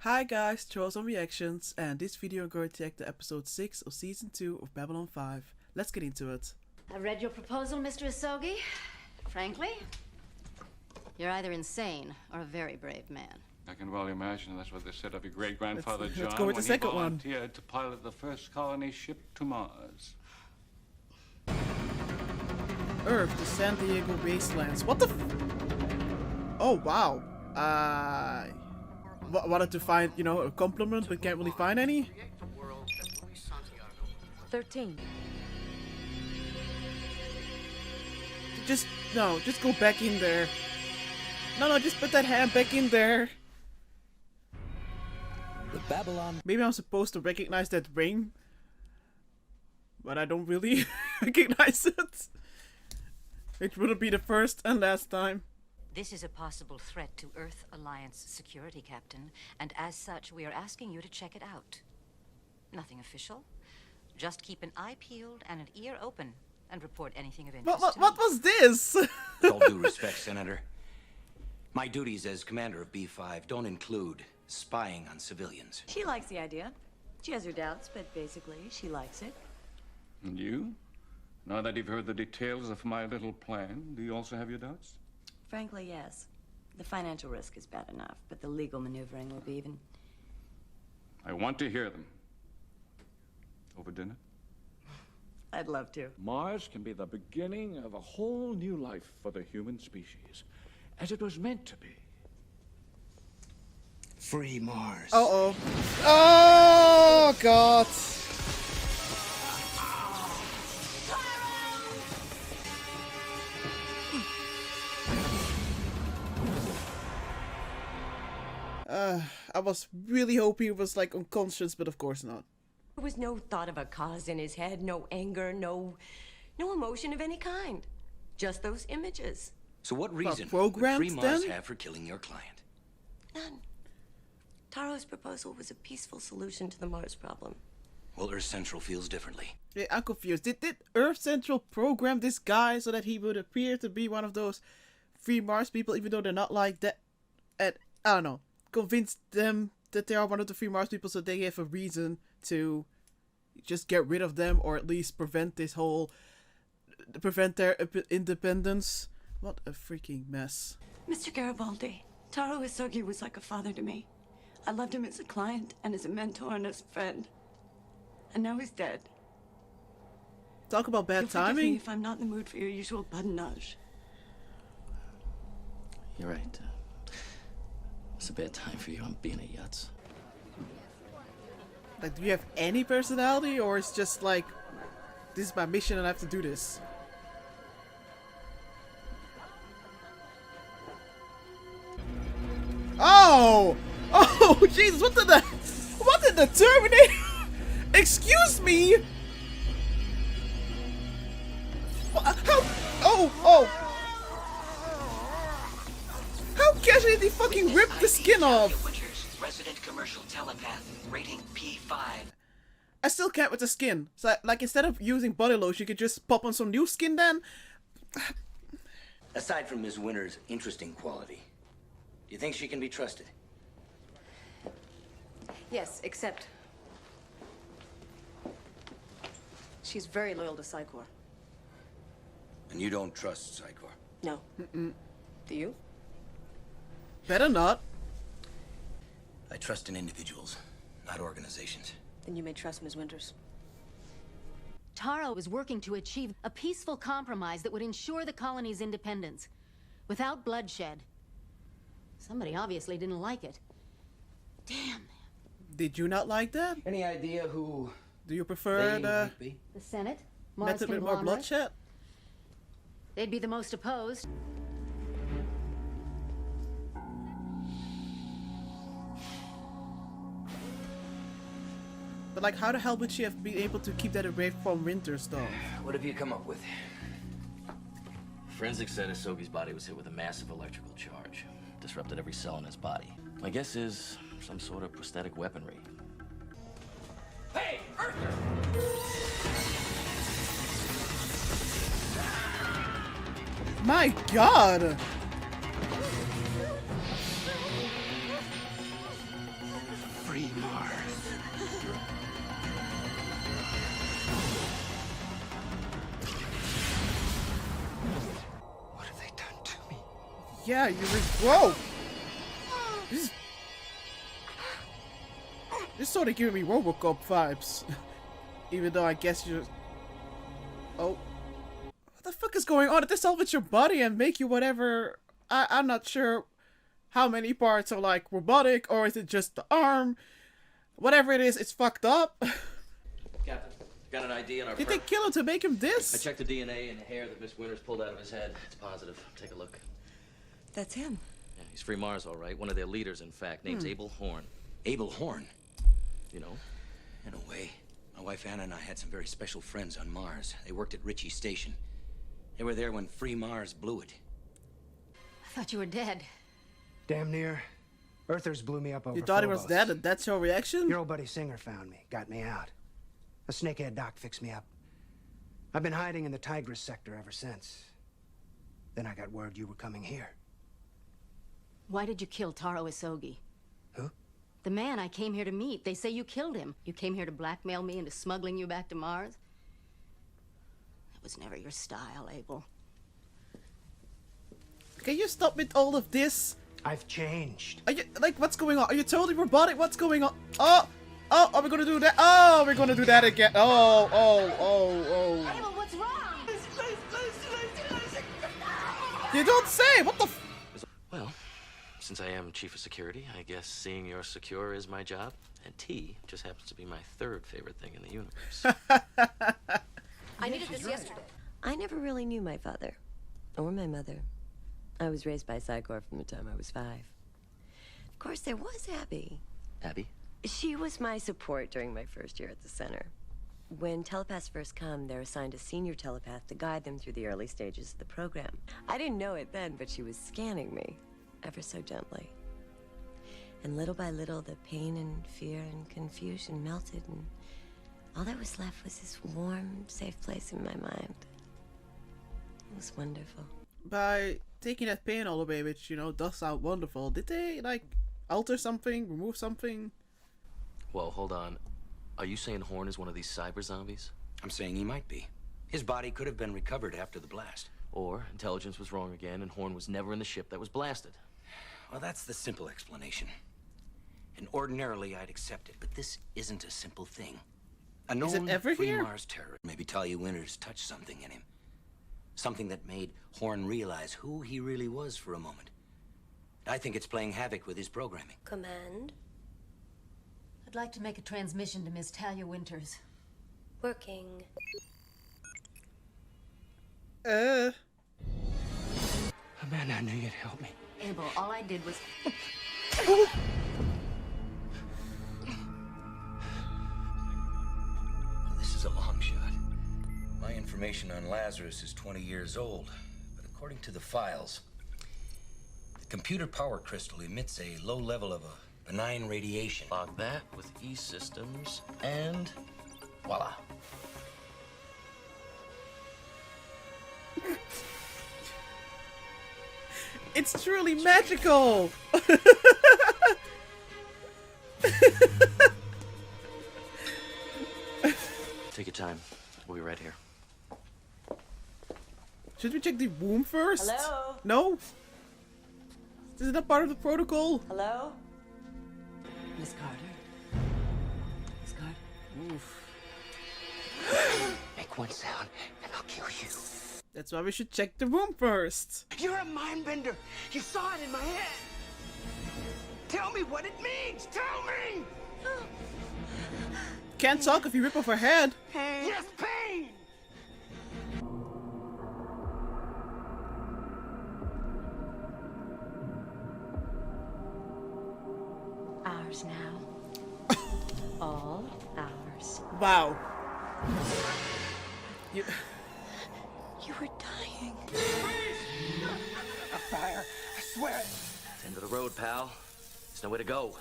Hi guys, Charles on Reactions, and this video I'm going to react to episode 6 of season 2 of Babylon 5. Let's get into it. I read your proposal, Mr. Asogi. Frankly, you're either insane or a very brave man. I can well imagine that's what they said of your great-grandfather John let's go with the second when he one. volunteered to pilot the first colony ship to Mars. Earth, the San Diego Wastelands. What the Oh, wow. Wanted to find, a compliment, but can't really find any? 13. Just go back in there. No, just put that hand back in there. The Babylon. Maybe I'm supposed to recognize that ring, but I don't really recognize it. It wouldn't be the first and last time. This is a possible threat to Earth Alliance security, Captain, and as such, we are asking you to check it out. Nothing official. Just keep an eye peeled and an ear open, and report anything of interest. What was this? With all due respect, Senator, my duties as commander of B5 don't include spying on civilians. She likes the idea. She has her doubts, but basically, she likes it. And you? Now that you've heard the details of my little plan, do you also have your doubts? Frankly, yes. The financial risk is bad enough, but the legal maneuvering will be even... I want to hear them. Over dinner? I'd love to. Mars can be the beginning of a whole new life for the human species, as it was meant to be. Free Mars. Uh-oh. Oh, God. I was really hoping he was like unconscious, but of course not. There was no thought of a cause in his head, no anger, no emotion of any kind. Just those images. So what reason would programmed Free Mars then? have for killing your client? None. Taro's proposal was a peaceful solution to the Mars problem. Well, Earth Central feels differently. Yeah, I'm confused. Did Earth Central program this guy so that he would appear to be one of those Free Mars people, even though they're not like that? And I don't know. Convince them that they are one of the Free Mars people so they have a reason to just get rid of them, or at least prevent their independence. What a freaking mess. Mr. Garibaldi, Taro Isogi was like a father to me. I loved him as a client and as a mentor and as a friend. And now he's dead. Talk about bad You'll forgive me timing. if I'm not in the mood for your usual badinage. You're right. It's a bad time for you. I'm being a yutz. Like, do you have any personality, or it's just like, this is my mission and I have to do this? Oh! Oh, Jesus, what did the Terminator? Excuse me? How? Oh! How casually did he fucking rip the skin off? Resident commercial telepath, rating P5. I still can't with the skin. So, like, instead of using body lotion, you could just pop on some new skin then? Aside from Ms. Winter's interesting quality, do you think she can be trusted? Yes, except she's very loyal to Psychor. And you don't trust Psychor? No. Do you? Better not. I trust in individuals, not organizations. Then you may trust Ms. Winters. Taro is working to achieve a peaceful compromise that would ensure the colony's independence, without bloodshed. Somebody obviously didn't like it. Damn. Did you not like that? Any idea who Do you prefer they the might be? The Senate? Mars method with more conglomerate? bloodshed? They'd be the most opposed. But like, how the hell would she have been able to keep that away from Winter stuff? What have you come up with? Forensics said Asogi's body was hit with a massive electrical charge. Disrupted every cell in his body. My guess is some sort of prosthetic weaponry. Hey, Earther! My God! free Mars. What have they done to me? Yeah, you whoa! This sort of giving me Robocop vibes. Even though I guess you're... Oh. What the fuck is going on? Did they salvage your body and make you whatever... I'm not sure how many parts are like robotic, or is it just the arm? Whatever it is, it's fucked up. Captain, got an ID on our... Did they kill him to make him I this? checked the DNA and the hair that Miss Winters pulled out of his head. It's positive. Take a look. That's him. Yeah, he's Free Mars, all right. One of their leaders, in fact. Name's Abel Horn. Abel Horn. You know? In a way. My wife Anna and I had some very special friends on Mars. They worked at Ritchie Station. They were there when Free Mars blew it. I thought you were dead. Damn near. Earthers blew me up over You thought he was Phobos. dead and that's your reaction? Your old buddy Singer found me, got me out. A snakehead doc fixed me up. I've been hiding in the Tigris sector ever since. Then I got word you were coming here. Why did you kill Taro Isogi? Who? The man I came here to meet. They say you killed him. You came here to blackmail me into smuggling you back to Mars? That was never your style, Abel. Can you stop with all of this? I've changed. Are you, like, what's going on? Are you totally robotic? What's going on? Oh! Oh, are we gonna do that? Oh, we're gonna do that again. Oh, oh, oh, oh. Abel, what's wrong? You don't say! What the f- Well, since I am chief of security, I guess seeing you're secure is my job. And tea just happens to be my third favorite thing in the universe. I needed this yesterday. I never really knew my father. Or my mother. I was raised by Psychor from the time I was 5. Of course, there was Abby. Abby? She was my support during my first year at the center. When telepaths first come, they're assigned a senior telepath to guide them through the early stages of the program. I didn't know it then, but she was scanning me, ever so gently. And little by little, the pain and fear and confusion melted, and all that was left was this warm, safe place in my mind. It was wonderful. By taking that pain all away, which, you know, does sound wonderful, did they, like, alter something? Remove something? Whoa, hold on. Are you saying Horn is one of these cyber zombies? I'm saying he might be. His body could have been recovered after the blast. Or intelligence was wrong again and Horn was never in the ship that was blasted? Well, that's the simple explanation. And ordinarily I'd accept it, but this isn't a simple thing. A Is it known ever Free here? Mars terrorist. Maybe Talia Winters touched something in him. Something that made Horn realize who he really was for a moment. I think it's playing havoc with his programming. Command. I'd like to make a transmission to Miss Talia Winters. Working. Amanda, I knew you'd help me. Abel, all I did was... Well, this is a long shot. My information on Lazarus is 20 years old, but according to the files, the computer power crystal emits a low level of a benign radiation. Log that with E-Systems and voila. It's truly magical! Take your time. We'll be right here. Should we check the womb first? Hello? No? Is it not part of the protocol? Hello? Miss Carter? Miss Carter? Make one sound, and I'll kill you. That's why we should check the womb first. You're a mind bender. You saw it in my head. Tell me what it means. Tell me. Can't talk if you rip off her head. Pain. Yes, pain. Ours now. All ours. Wow. You... You were dying. A fire. I swear it. It's end of the road, pal. There's nowhere to go.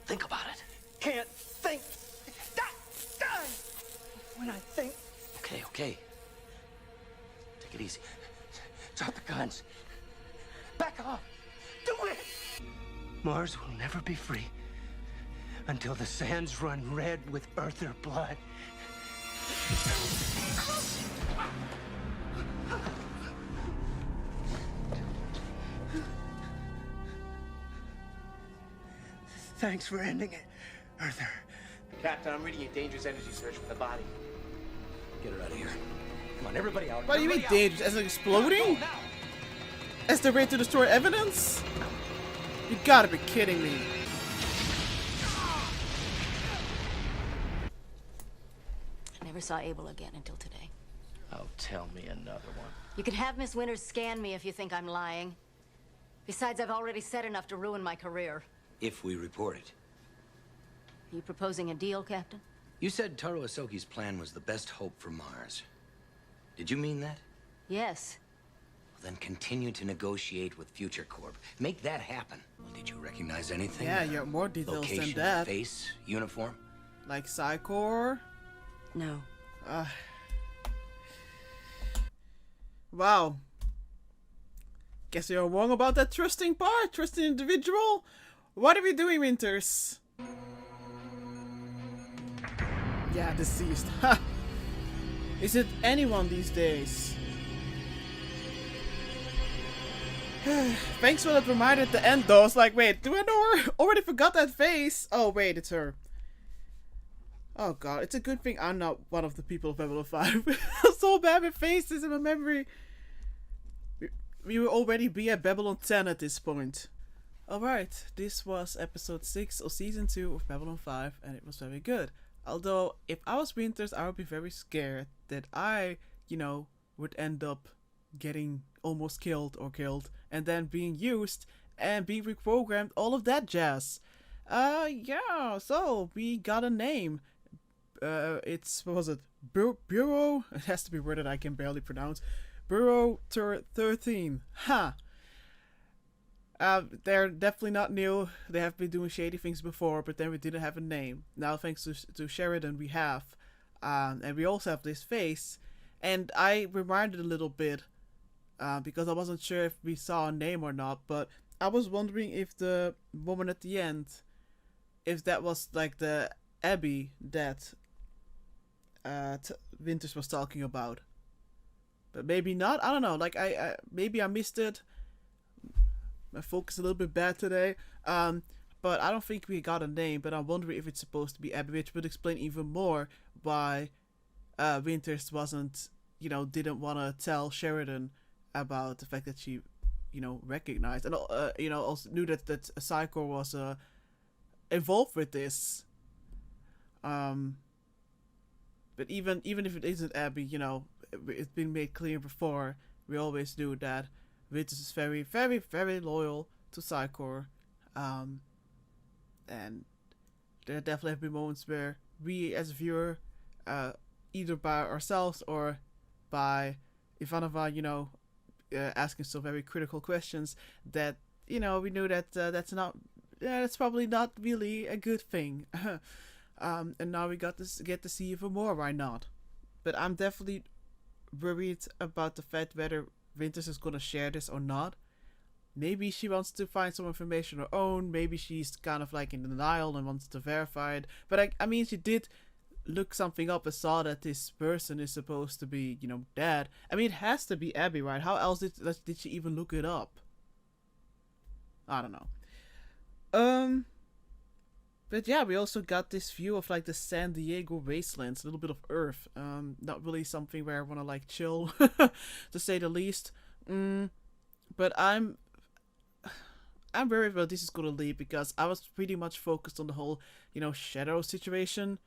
Think about it. Can't think. Die. When I think. Okay, okay. Take it easy. Drop the guns. Back off. Do it. Mars will never be free until the sands run red with Earther blood. Thanks for ending it, Earther. Captain, I'm reading a dangerous energy search for the body. Get her out of here. Come on, everybody out. What do you mean dangerous? As it's exploding? As the way to destroy evidence? You gotta be kidding me. I never saw Abel again until today. Oh, tell me another one. You can have Miss Winters scan me if you think I'm lying. Besides, I've already said enough to ruin my career. If we report it. Are you proposing a deal, Captain? You said Taro Asoki's plan was the best hope for Mars. Did you mean that? Yes. Well, then continue to negotiate with Future Corp. Make that happen. Well, did you recognize anything? Yeah, you have more details Location, than that. face, uniform? Like Psychor? No. Wow. Guess you're wrong about that trusting part, trusting individual. What are we doing, Winters? Yeah, deceased. Ha! Is it anyone these days? Thanks for that reminder at the end, though. I was like, wait, do I know her? Already forgot that face. Oh, wait, it's her. Oh, God. It's a good thing I'm not one of the people of Babylon 5. I'm so bad with faces in my memory. We will already be at Babylon 10 at this point. Alright, this was episode 6 of season 2 of Babylon 5, and it was very good. Although, if I was Winters, I would be very scared that I, would end up getting almost killed, and then being used, and being reprogrammed, all of that jazz. Yeah, so, we got a name. It's, what was it? Bureau? It has to be a word that I can barely pronounce. Bureau 13. Ha! They're definitely not new. They have been doing shady things before, but then we didn't have a name. Now, thanks to Sheridan, we have. And we also have this face. And I reminded a little bit, because I wasn't sure if we saw a name or not, but I was wondering if the woman at the end, if that was like the Abby that Winters was talking about. But maybe not. I don't know. Like, maybe I missed it. My focus is a little bit bad today. But I don't think we got a name. But I'm wondering if it's supposed to be Abby, which would explain even more why Winters wasn't, didn't want to tell Sheridan about the fact that she, recognized and also knew that Psychor was involved with this. But even if it isn't Abby, it's been made clear before. We always knew that Winters is very, very, very loyal to Psychor. And there definitely have been moments where we, as a viewer, either by ourselves or by Ivanova, asking some very critical questions, that, we knew that that's probably not really a good thing. And now we get to see even more. Why not? But I'm definitely worried about the fact whether Winters is gonna share this or not. Maybe she wants to find some information on her own. Maybe she's kind of like in denial and wants to verify it. But I mean, she did look something up and saw that this person is supposed to be, dead. I mean, it has to be Abby, right? How else did she even look it up? I don't know. But yeah, we also got this view of like the San Diego wastelands, a little bit of Earth. Not really something where I want to like chill, to say the least. But I'm worried about this is gonna leave, because I was pretty much focused on the whole, shadow situation,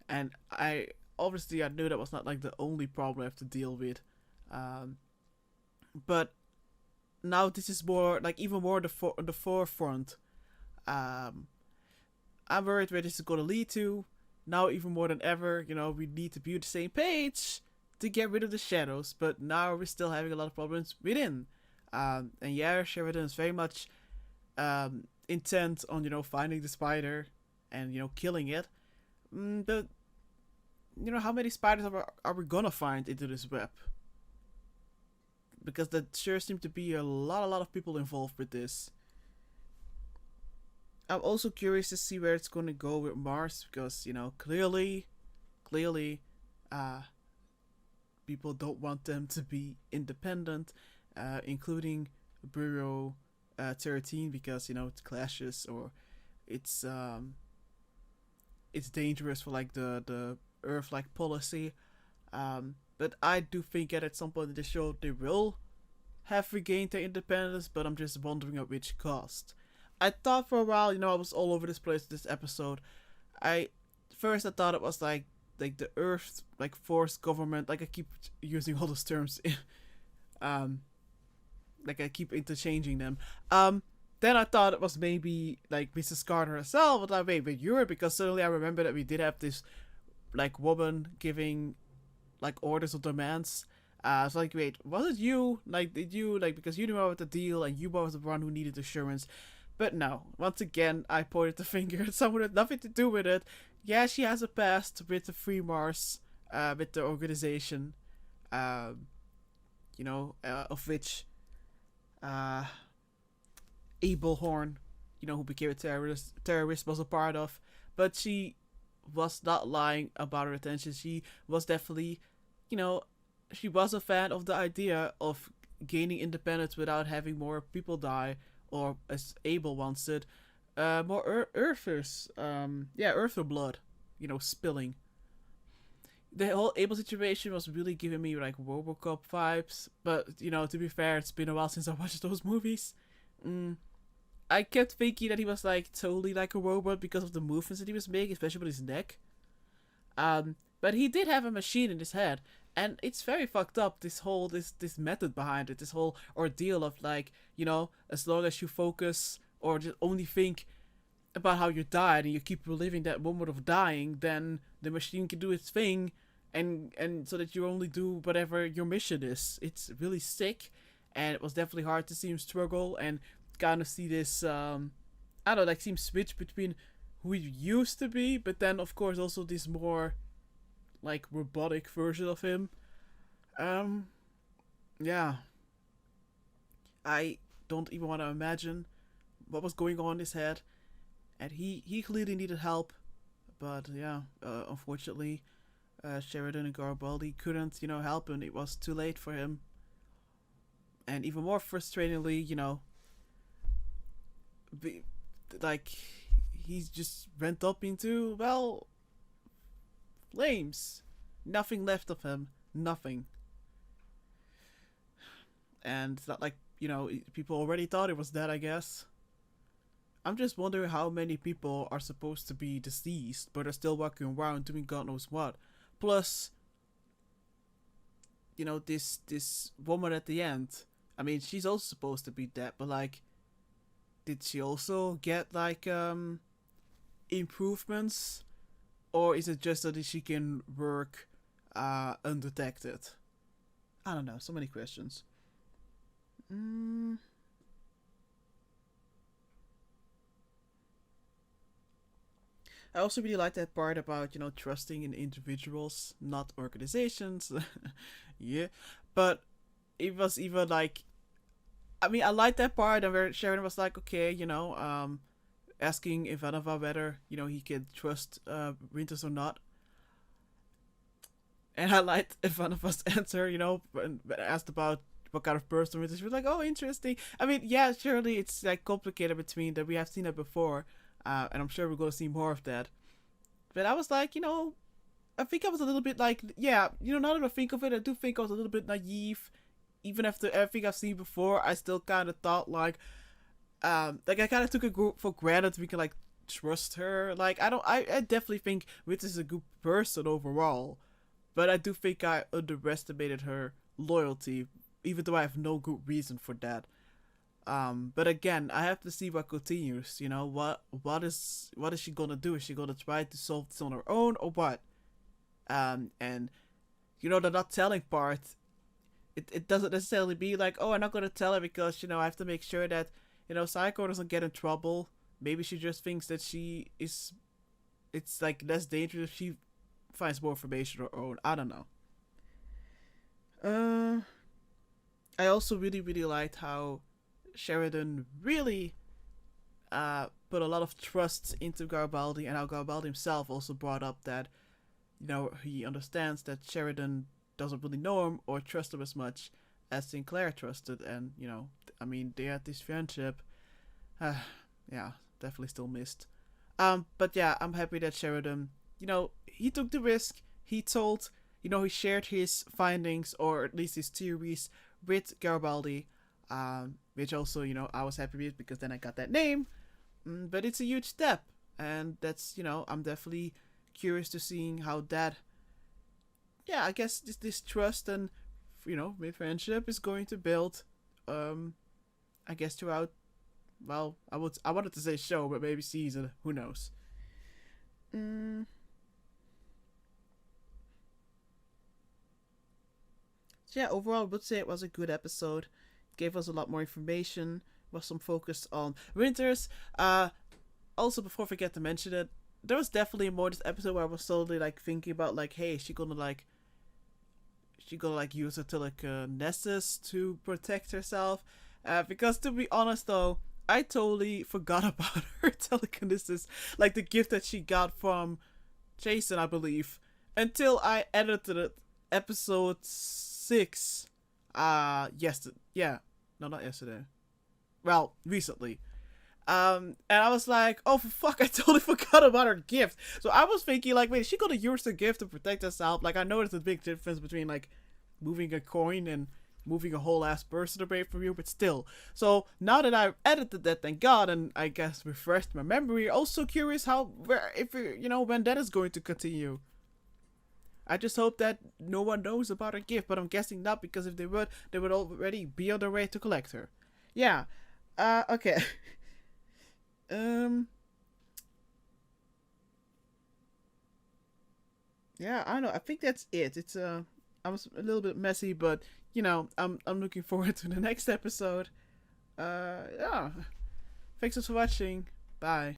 and I knew that was not like the only problem I have to deal with. But now this is more like even more on the forefront. I'm worried where this is going to lead to. Now, even more than ever, we need to be on the same page to get rid of the shadows. But now we're still having a lot of problems within. And yeah, Sheridan is very much intent on, finding the spider and, killing it. But, how many spiders are we going to find into this web? Because there sure seem to be a lot of people involved with this. I'm also curious to see where it's gonna go with Mars because clearly, people don't want them to be independent, including Bureau 13 because it clashes or it's dangerous for like the Earth like policy. But I do think that at some point in the show they will have regained their independence, but I'm just wondering at which cost. I thought for a while, I was all over this place this episode. I thought it was like the Earth like forced government. Like I keep using all those terms, like I keep interchanging them. Then I thought it was maybe like Mrs. Carter herself, but wait, but you're because suddenly I remember that we did have this like woman giving like orders or demands. It's like, wait, was it you? Like, did you like because you knew about the deal and you was the one who needed assurance? But no, once again, I pointed the finger at someone with nothing to do with it. Yeah, she has a past with the Free Mars, with the organization, of which, Abel Horn, who became a terrorist was a part of. But she was not lying about her intentions. She was definitely, she was a fan of the idea of gaining independence without having more people die, or as Abel once said, more Earthers, Earther blood, spilling. The whole Abel situation was really giving me like RoboCop vibes, but to be fair, it's been a while since I watched those movies. I kept thinking that he was like totally like a robot because of the movements that he was making, especially with his neck. But he did have a machine in his head, and it's very fucked up. This whole this method behind it, this whole ordeal of like as long as you focus or just only think about how you died and you keep reliving that moment of dying, then the machine can do its thing, and so that you only do whatever your mission is. It's really sick, and it was definitely hard to see him struggle and kind of see this see him switch between who he used to be, but then of course also this more like robotic version of him. I don't even want to imagine what was going on in his head, and he clearly needed help, but unfortunately, Sheridan and Garibaldi couldn't help him. It was too late for him, and even more frustratingly, he's just went up into flames. Nothing left of him. Nothing. And it's not like people already thought it was dead, I guess. I'm just wondering how many people are supposed to be deceased but are still walking around doing God knows what. Plus, this woman at the end, I mean, she's also supposed to be dead, but like, did she also get like improvements, or is it just that she can work undetected? I don't know, so many questions. I also really like that part about trusting in individuals, not organizations. Yeah, but it was even like, I mean, I like that part where Sharon was like, okay, asking Ivanova whether he could trust Winters or not. And I liked Ivanova's answer, when asked about what kind of person Winters. She was like, oh, interesting. I mean, yeah, surely it's like complicated between that. We have seen that before, and I'm sure we're going to see more of that. But I was like, I think I was a little bit like, now that I think of it, I do think I was a little bit naive. Even after everything I've seen before, I still kind of thought like I kind of took it for granted we can like trust her. Like I definitely think Winters is a good person overall, but I do think I underestimated her loyalty, even though I have no good reason for that. But again, I have to see what continues. What is she gonna do? Is she gonna try to solve this on her own or what? And the not telling part. It doesn't necessarily be like, oh, I'm not gonna tell her because I have to make sure that Psycho doesn't get in trouble. Maybe she just thinks that it's like less dangerous if she finds more information on her own. I don't know. I also really liked how Sheridan really put a lot of trust into Garibaldi, and how Garibaldi himself also brought up that, you know, he understands that Sheridan doesn't really know him or trust him as much as Sinclair trusted, and, you know, I mean, they had this friendship. Yeah, definitely still missed. But yeah, I'm happy that Sheridan, you know, he took the risk. He told, you know, he shared his findings, or at least his theories, with Garibaldi, which also, you know, I was happy with, because then I got that name. But it's a huge step, and that's, you know, I'm definitely curious to seeing how that, yeah, I guess this trust and, you know, friendship is going to build, I guess throughout, well, I wanted to say show, but maybe season, who knows. So yeah, overall I would say it was a good episode. It gave us a lot more information, was some focus on Winters. Also, before I forget to mention it, there was definitely more this episode where I was slowly like thinking about like, hey, is she gonna use her telekinesis to protect herself? Because to be honest though, I totally forgot about her telekinesis, like the gift that she got from Jason, I believe, until I edited episode 6. Yesterday. Yeah, no, not yesterday. Well, recently. And I was like, oh, for fuck, I totally forgot about her gift. So I was thinking, like, wait, is she gonna use her gift to protect herself? Like, I know there's a big difference between, like, moving a coin and moving a whole ass person away from you, but still. So now that I've edited that, thank God, and I guess refreshed my memory, also curious when that is going to continue. I just hope that no one knows about her gift, but I'm guessing not, because if they would already be on their way to collect her. Yeah. Okay. Yeah, I don't know. I think that's it. It's I was a little bit messy, but you know, I'm looking forward to the next episode. Yeah. Thanks for watching. Bye.